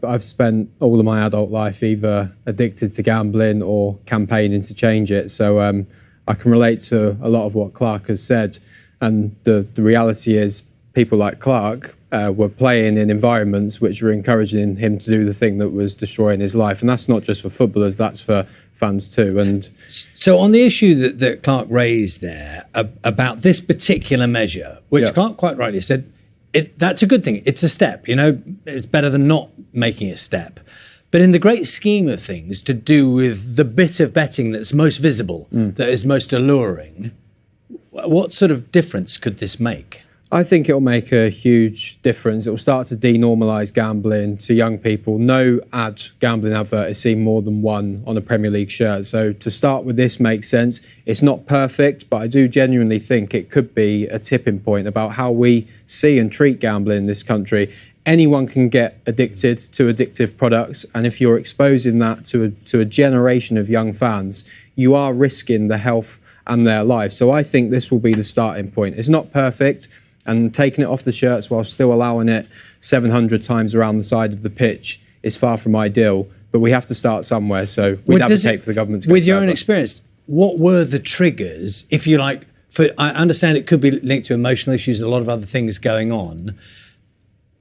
I've spent all of my adult life either addicted to gambling or campaigning to change it. So I can relate to a lot of what Clark has said. And the reality is people like Clark were playing in environments which were encouraging him to do the thing that was destroying his life. And that's not just for footballers, that's for fans too. And so on the issue that Clark raised there about this particular measure, which Clark quite rightly said, that's a good thing. It's a step, it's better than not making a step. But in the great scheme of things, to do with the bit of betting that's most visible, that is most alluring, what sort of difference could this make? I think it'll make a huge difference. It will start to denormalise gambling to young people. No gambling advert is seen more than one on a Premier League shirt. So to start with this makes sense. It's not perfect, but I do genuinely think it could be a tipping point about how we see and treat gambling in this country. Anyone can get addicted to addictive products, and if you're exposing that to a generation of young fans, you are risking the health and their lives. So I think this will be the starting point. It's not perfect, and taking it off the shirts while still allowing it 700 times around the side of the pitch is far from ideal, but we have to start somewhere. So we'd advocate for the government to go with your own further. experience, what were the triggers, if you like, I understand it could be linked to emotional issues, a lot of other things going on,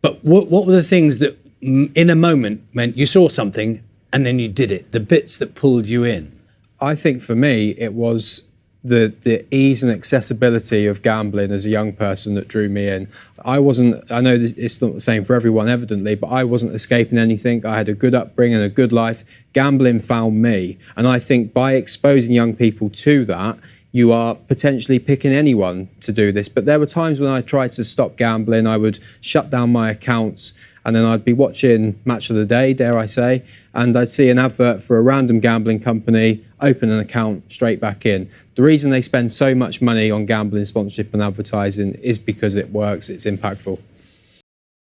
but what were the things that in a moment meant you saw something and then you did it, the bits that pulled you in? I think for me, it was the ease and accessibility of gambling as a young person that drew me in. I know it's not the same for everyone, evidently, but I wasn't escaping anything. I had a good upbringing, a good life. Gambling found me. And I think by exposing young people to that, you are potentially picking anyone to do this. But there were times when I tried to stop gambling, I would shut down my accounts, and then I'd be watching Match of the Day, dare I say, and I'd see an advert for a random gambling company, open an account, straight back in. The reason they spend so much money on gambling sponsorship and advertising is because it works, it's impactful.